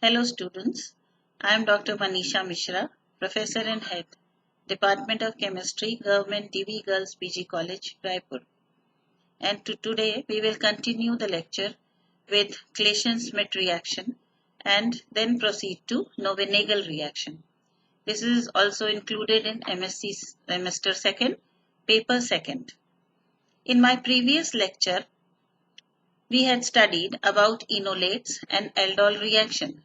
Hello students, I am Dr. Manisha Mishra, Professor and Head, Department of Chemistry, Government DV Girls PG College, Raipur. And today we will continue the lecture with Claisen Schmidt reaction and then proceed to Knoevenagel reaction. This is also included in MSc Semester 2nd, Paper 2nd. In my previous lecture, we had studied about enolates and aldol reaction.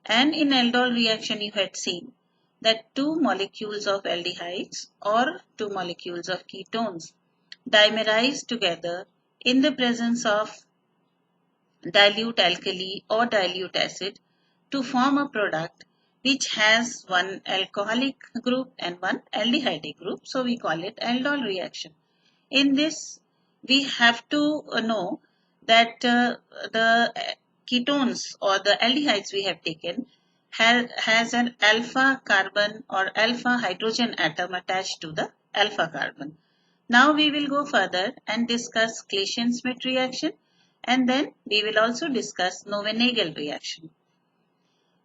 And in aldol reaction, you had seen that two molecules of aldehydes or two molecules of ketones dimerize together in the presence of dilute alkali or dilute acid to form a product which has one alcoholic group and one aldehydic group. So we call it aldol reaction. In this, we have to know that the ketones or the aldehydes we have taken has an alpha carbon or alpha hydrogen atom attached to the alpha carbon. Now we will go further and discuss Claisen Schmidt reaction, and then we will also discuss Knoevenagel reaction.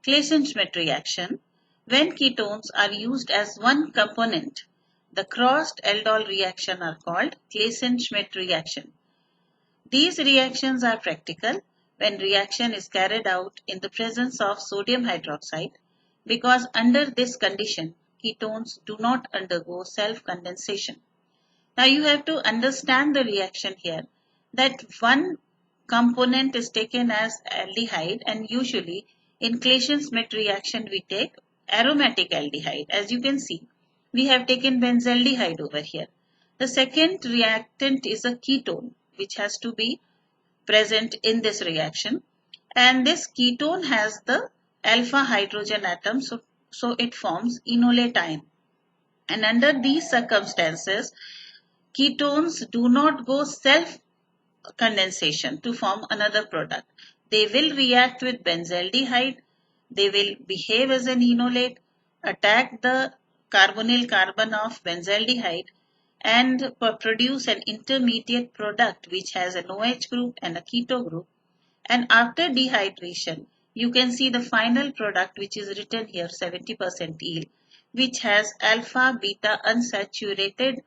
Claisen Schmidt reaction, when ketones are used as one component, the crossed aldol reaction are called Claisen Schmidt reaction. These reactions are practical when reaction is carried out in the presence of sodium hydroxide, because under this condition ketones do not undergo self-condensation. Now you have to understand the reaction here, that one component is taken as aldehyde, and usually in Claisen Schmidt reaction we take aromatic aldehyde. As you can see, we have taken benzaldehyde over here. The second reactant is a ketone which has to be present in this reaction, and this ketone has the alpha hydrogen atom, so it forms enolate ion. And under these circumstances, ketones do not go self condensation to form another product. They will react with benzaldehyde, they will behave as an enolate, attack the carbonyl carbon of benzaldehyde, and produce an intermediate product which has an OH group and a keto group. And after dehydration, you can see the final product which is written here, 70% yield, which has alpha beta unsaturated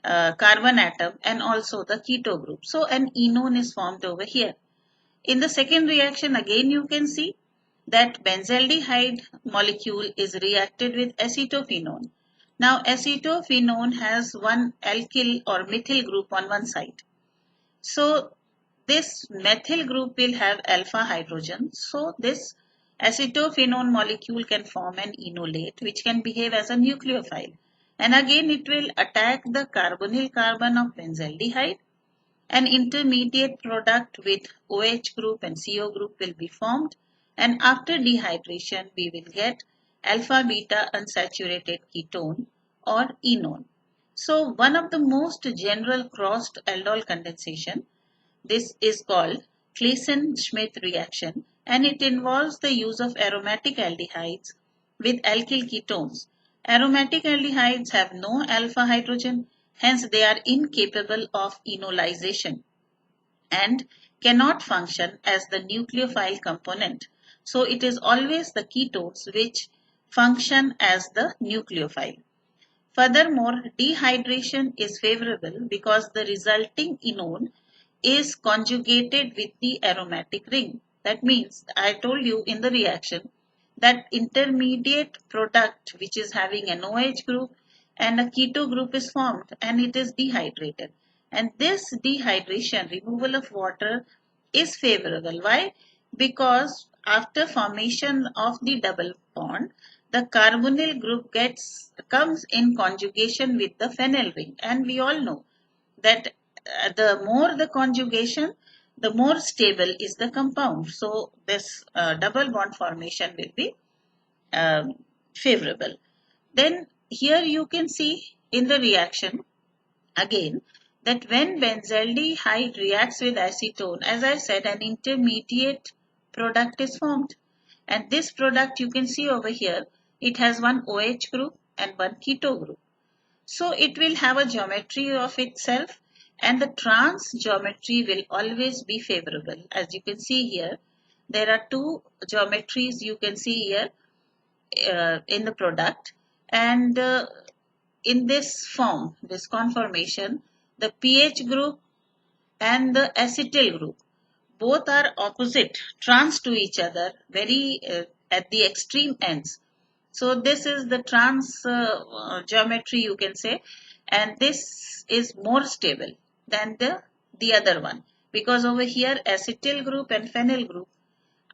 carbon atom and also the keto group. So an enone is formed over here. In the second reaction, again you can see that benzaldehyde molecule is reacted with acetophenone. Now acetophenone has one alkyl or methyl group on one side. So this methyl group will have alpha hydrogen. So this acetophenone molecule can form an enolate which can behave as a nucleophile. And again it will attack the carbonyl carbon of benzaldehyde. An intermediate product with OH group and CO group will be formed, and after dehydration we will get alpha beta unsaturated ketone or enone. So one of the most general crossed aldol condensation, this is called Claisen Schmidt reaction, and it involves the use of aromatic aldehydes with alkyl ketones. Aromatic aldehydes have no alpha hydrogen, hence they are incapable of enolization and cannot function as the nucleophile component. So it is always the ketones which function as the nucleophile. Furthermore, dehydration is favorable because the resulting enone is conjugated with the aromatic ring. That means, I told you in the reaction that intermediate product which is having an OH group and a keto group is formed and it is dehydrated. And this dehydration, removal of water, is favorable. Why? Because after formation of the double bond, the carbonyl group comes in conjugation with the phenyl ring, and we all know that the more the conjugation, the more stable is the compound. So this double bond formation will be um, favorable. Then here you can see in the reaction again that when benzaldehyde reacts with acetone, as I said, an intermediate product is formed. And this product you can see over here, it has one OH group and one keto group. So it will have a geometry of itself, and the trans geometry will always be favorable. As you can see here, there are two geometries you can see here in the product, and in this form, this conformation, the pH group and the acetyl group both are opposite, trans to each other, very at the extreme ends. So this is the trans geometry you can say, and this is more stable than the other one, because over here acetyl group and phenyl group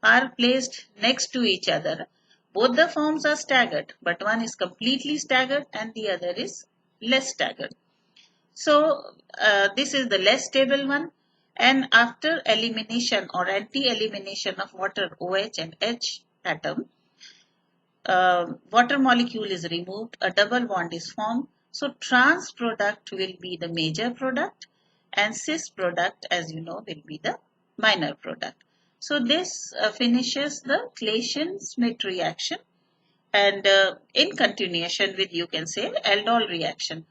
are placed next to each other. Both the forms are staggered, but one is completely staggered and the other is less staggered. So this is the less stable one, and after elimination or anti-elimination of water OH and H atom, water molecule is removed, a double bond is formed. So trans product will be the major product and cis product, as you know, will be the minor product. So this finishes the Claisen Schmidt reaction, and in continuation with, you can say, aldol reaction.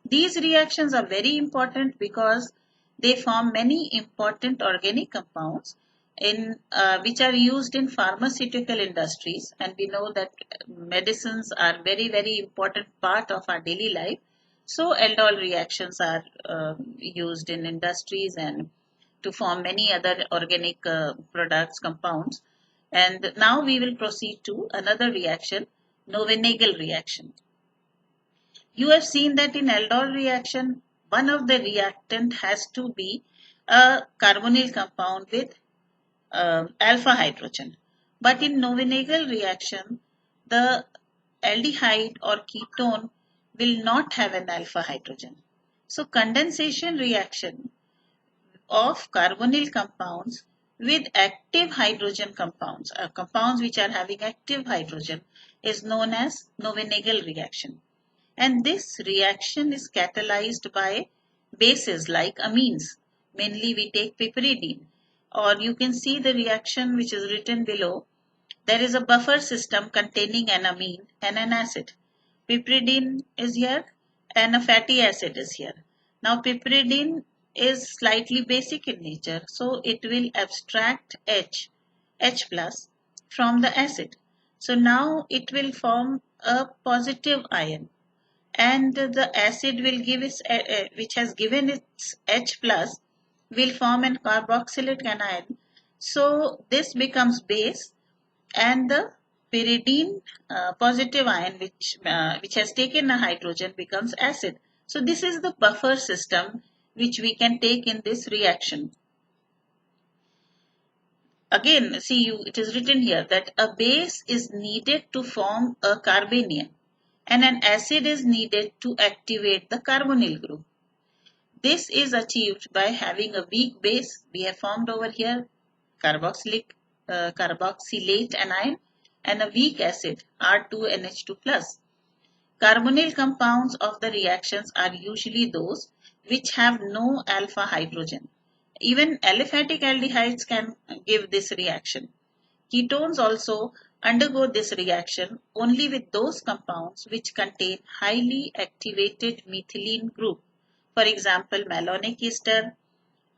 These reactions are very important because they form many important organic compounds in which are used in pharmaceutical industries, and we know that medicines are very important part of our daily life. So aldol reactions are used in industries and to form many other organic products, compounds. And now we will proceed to another reaction, Knoevenagel reaction. You have seen that in aldol reaction, one of the reactant has to be a carbonyl compound with alpha hydrogen. But in Knoevenagel reaction, the aldehyde or ketone will not have an alpha hydrogen. So condensation reaction of carbonyl compounds with active hydrogen compounds, compounds which are having active hydrogen, is known as Knoevenagel reaction. And this reaction is catalyzed by bases like amines. Mainly we take piperidine, or you can see the reaction which is written below. There is a buffer system containing an amine and an acid. Piperidine is here and a fatty acid is here. Now piperidine is slightly basic in nature, so it will abstract H plus from the acid. So now it will form a positive ion, and the acid will give its which has given its H plus will form an carboxylate cation. So this becomes base, and the pyridine positive ion which has taken a hydrogen becomes acid. So this is the buffer system which we can take in this reaction. Again, see, it is written here that a base is needed to form a carbanion and an acid is needed to activate the carbonyl group. This is achieved by having a weak base we have formed over here, carboxylate anion, and a weak acid R2NH2+. Carbonyl compounds of the reactions are usually those which have no alpha hydrogen. Even aliphatic aldehydes can give this reaction. Ketones also undergo this reaction only with those compounds which contain highly activated methylene group. For example, malonic ester,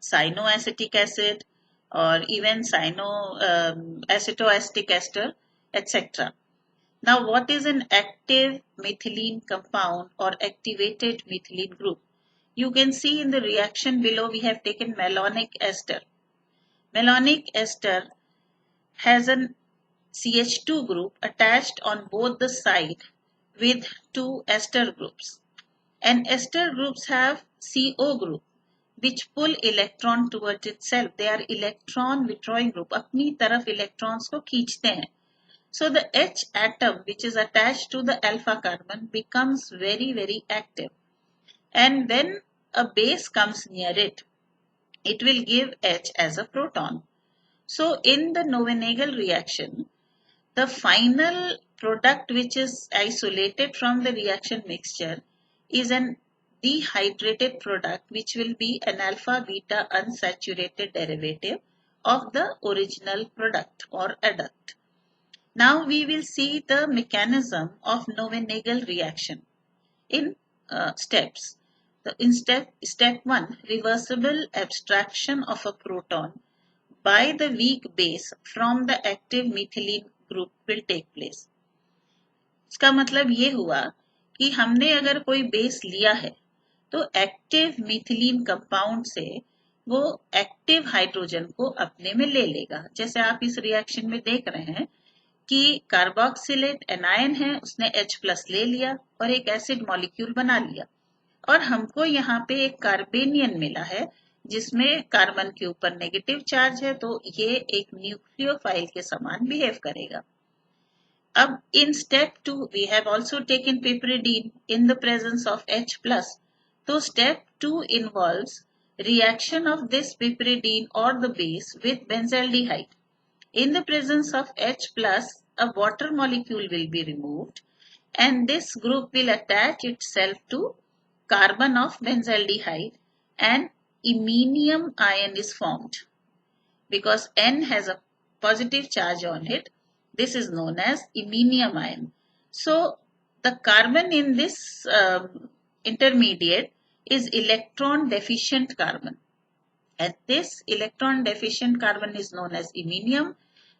cyanoacetic acid, or even acetoacetic ester, etc. Now, what is an active methylene compound or activated methylene group? You can see in the reaction below we have taken malonic ester. Malonic ester has an CH2 group attached on both the side with two ester groups. And ester groups have CO group which pull electron towards itself. They are electron withdrawing group. अपनी तरफ electrons को खींचते हैं. So the H atom which is attached to the alpha carbon becomes very active. And when a base comes near it, it will give H as a proton. So in the Knoevenagel reaction, the final product which is isolated from the reaction mixture is an dehydrated product which will be an alpha beta unsaturated derivative of the original product or adduct. Now we will see the mechanism of Knoevenagel reaction in steps. In step 1, reversible abstraction of a proton by the weak base from the active methylene group will take place. इसका मतलब ये हुआ कि हमने अगर कोई base लिया है तो एक्टिव मिथिलीन कंपाउंड से वो एक्टिव हाइड्रोजन को अपने में ले लेगा। जैसे आप इस रिएक्शन में देख रहे हैं कि कार्बोक्सिलेट एनायन है, उसने H+ ले लिया और एक एसिड मॉलिक्यूल बना लिया, और हमको यहाँ पे एक कार्बेनियन मिला है जिसमें कार्बन के ऊपर नेगेटिव चार्ज है, तो ये एक न्यूक्लियोफाइल के समान बिहेव करेगा। अब in step 2 we have also taken piperidine in the presence of H+. So step 2 involves reaction of this piperidine or the base with benzaldehyde. In the presence of H+, a water molecule will be removed and this group will attach itself to carbon of benzaldehyde and iminium ion is formed. Because N has a positive charge on it, this is known as iminium ion. So the carbon in this intermediate is electron deficient carbon, and this electron deficient carbon is known as iminium,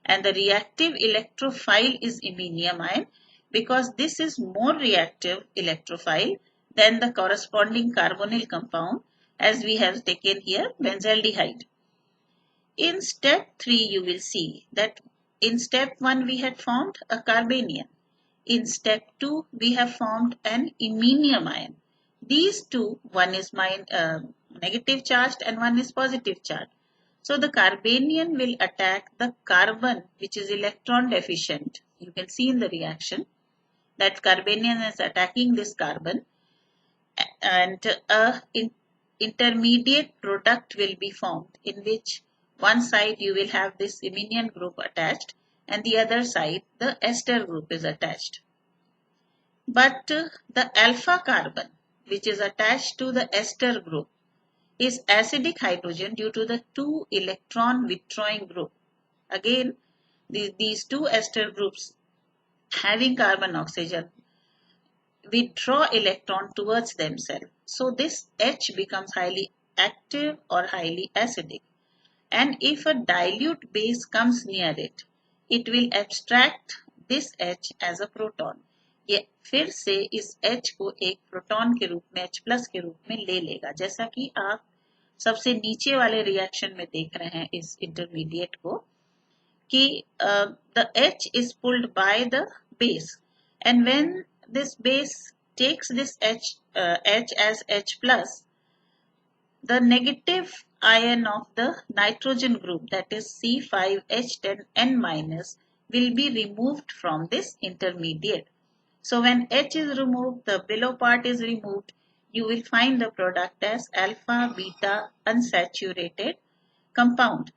and the reactive electrophile is iminium ion because this is more reactive electrophile than the corresponding carbonyl compound, as we have taken here benzaldehyde. In step 3 you will see that in step 1 we had formed a carbanion. In step 2 we have formed an iminium ion. These two, one is negative charged and one is positive charged. So the carbanion will attack the carbon which is electron deficient. You can see in the reaction that carbanion is attacking this carbon, and an intermediate product will be formed in which one side you will have this iminium group attached and the other side the ester group is attached. But the alpha carbon which is attached to the ester group is acidic hydrogen due to the 2 electron withdrawing group. Again, these two ester groups having carbon oxygen withdraw electron towards themselves. So this H becomes highly active or highly acidic. And if a dilute base comes near it, it will abstract this H as a proton. ये फिर से इस H को एक proton के रूप में H+ के रूप में ले लेगा, जैसा कि आप सबसे नीचे वाले रिएक्शन में देख रहे हैं इस इंटरमीडिएट को कि the H is pulled by the base, and when this base takes this H as H+, the negative ion of the nitrogen group, that is C5H10N- will be removed from this intermediate. So when H is removed, the below part is removed, you will find the product as alpha beta unsaturated compound.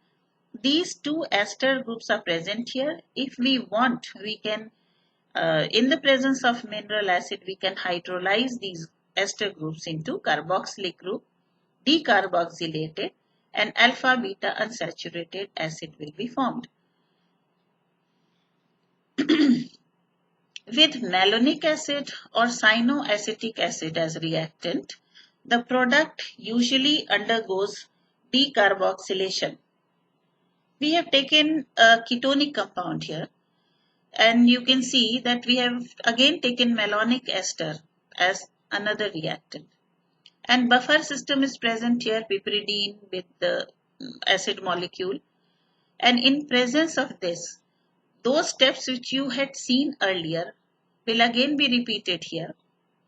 These two ester groups are present here. If we want, we can, in the presence of mineral acid, we can hydrolyze these ester groups into carboxylic group, decarboxylated, and alpha beta unsaturated acid will be formed. With malonic acid or cyanoacetic acid as reactant, the product usually undergoes decarboxylation. We have taken a ketonic compound here, and you can see that we have again taken malonic ester as another reactant. And buffer system is present here, piperidine with the acid molecule. And in presence of this, those steps which you had seen earlier will again be repeated here.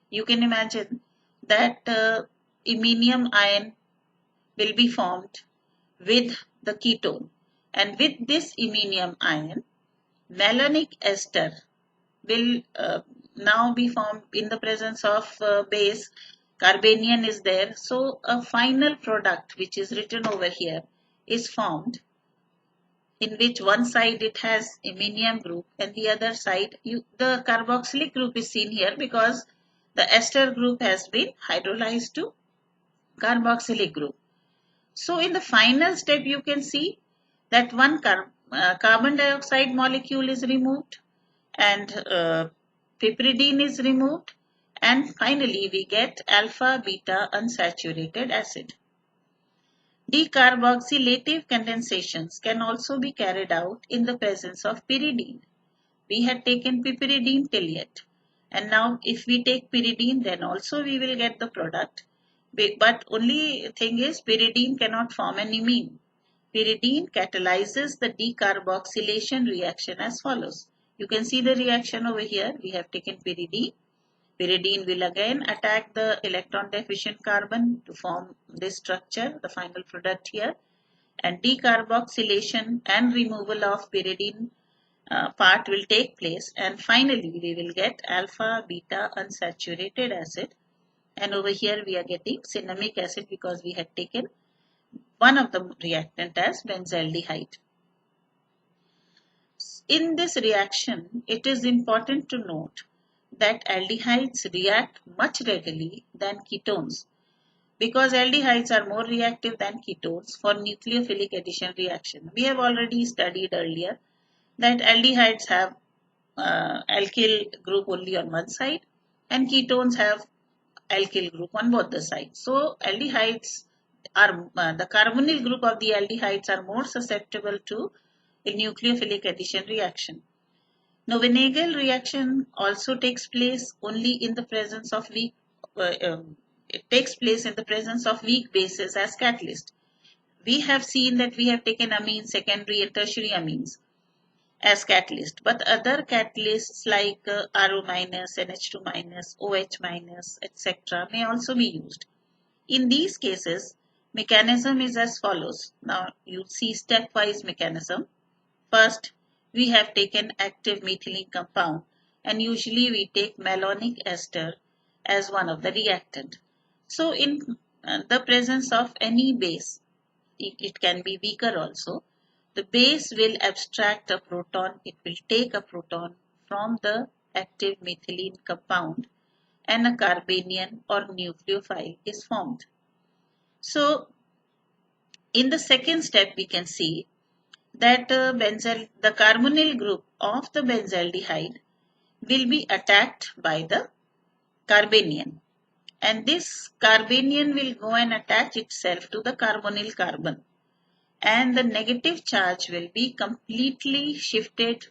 You can imagine that iminium ion will be formed with the ketone. And with this iminium ion, malonic ester will now be formed in the presence of base. Carbanion is there. So a final product which is written over here is formed, in which one side it has iminium group and the other side the carboxylic group is seen here because the ester group has been hydrolyzed to carboxylic group. So in the final step you can see that one carbon dioxide molecule is removed and piperidine is removed, and finally we get alpha beta unsaturated acid. Decarboxylative condensations can also be carried out in the presence of pyridine. We had taken piperidine till yet, and now if we take pyridine, then also we will get the product. But only thing is pyridine cannot form an imine. Pyridine catalyzes the decarboxylation reaction as follows. You can see the reaction over here. We have taken pyridine. Pyridine will again attack the electron deficient carbon to form this structure, the final product here. And decarboxylation and removal of pyridine part will take place, and finally we will get alpha beta unsaturated acid, and over here we are getting cinnamic acid because we had taken one of the reactant as benzaldehyde. In this reaction, it is important to note that aldehydes react much readily than ketones, because aldehydes are more reactive than ketones for nucleophilic addition reaction. We have already studied earlier that aldehydes have alkyl group only on one side and ketones have alkyl group on both the sides. So aldehydes are the carbonyl group of the aldehydes are more susceptible to a nucleophilic addition reaction. Knoevenagel reaction also takes place only in the presence of weak it takes place in the presence of weak bases as catalyst. We have seen that we have taken amines, secondary and tertiary amines as catalyst, but other catalysts like RO minus, NH2 minus, OH minus, etc. may also be used. In these cases, mechanism is as follows. Now you see stepwise mechanism. First, we have taken active methylene compound, and usually we take malonic ester as one of the reactant. So in the presence of any base, it can be weaker also, the base will abstract a proton, it will take a proton from the active methylene compound, and a carbanion or nucleophile is formed. So in the second step we can see that the carbonyl group of the benzaldehyde will be attacked by the carbanion, and this carbanion will go and attach itself to the carbonyl carbon, and the negative charge will be completely shifted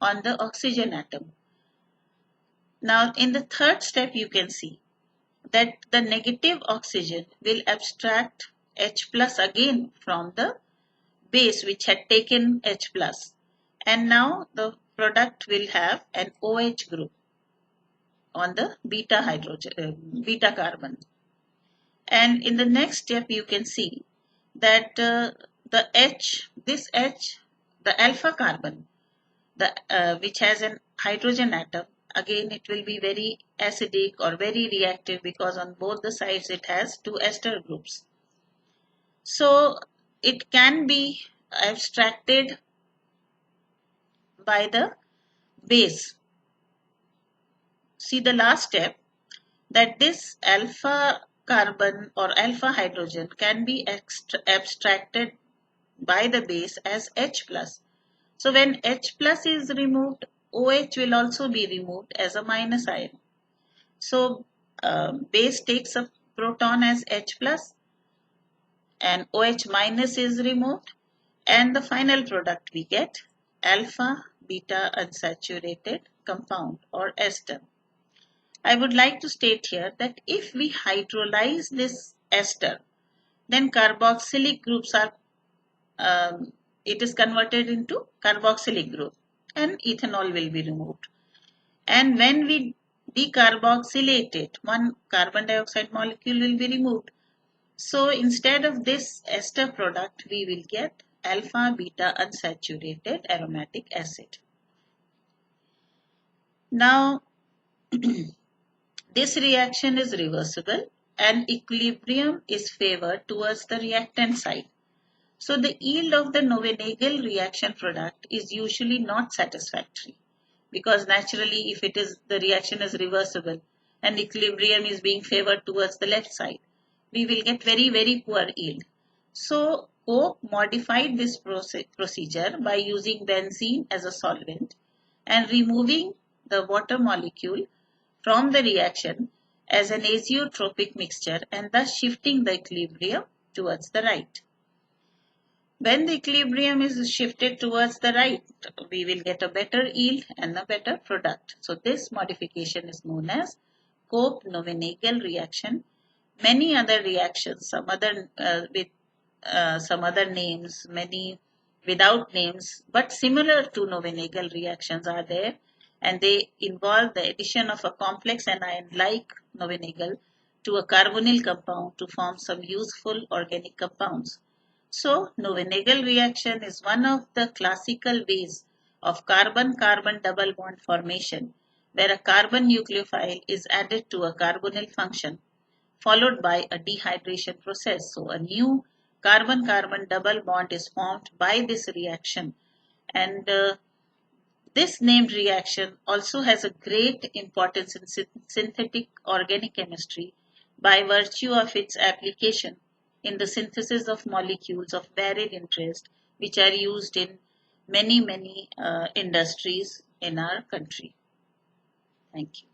on the oxygen atom. Now in the third step you can see that the negative oxygen will abstract H plus again from the base which had taken H plus, and now the product will have an OH group on the beta carbon. And in the next step you can see that the alpha carbon, which has an hydrogen atom, again it will be very acidic or very reactive because on both the sides it has two ester groups. So it can be abstracted by the base. See the last step, that this alpha carbon or alpha hydrogen can be abstracted by the base as H plus. So when H plus is removed, OH will also be removed as a minus ion. So base takes a proton as H plus and OH minus is removed, and the final product we get alpha beta unsaturated compound or ester. I would like to state here that if we hydrolyze this ester, then carboxylic groups are it is converted into carboxylic group and ethanol will be removed. And when we decarboxylate it, one carbon dioxide molecule will be removed. So instead of this ester product, we will get alpha beta unsaturated aromatic acid. Now this reaction is reversible and equilibrium is favored towards the reactant side. So the yield of the Knoevenagel reaction product is usually not satisfactory, because naturally if the reaction is reversible and equilibrium is being favored towards the left side, we will get very poor yield. So Koch modified this procedure by using benzene as a solvent and removing the water molecule from the reaction as an azeotropic mixture, and thus shifting the equilibrium towards the right. When the equilibrium is shifted towards the right, we will get a better yield and a better product. So this modification is known as Knoevenagel reaction. Many other reactions, some other with some other names, many without names, but similar to Knoevenagel reactions are there, and they involve the addition of a complex anion like Knoevenagel to a carbonyl compound to form some useful organic compounds. So, Knoevenagel reaction is one of the classical ways of carbon-carbon double bond formation, where a carbon nucleophile is added to a carbonyl function followed by a dehydration process. So a new carbon-carbon double bond is formed by this reaction, and this named reaction also has a great importance in synthetic organic chemistry by virtue of its application in the synthesis of molecules of varied interest which are used in many industries in our country. Thank you.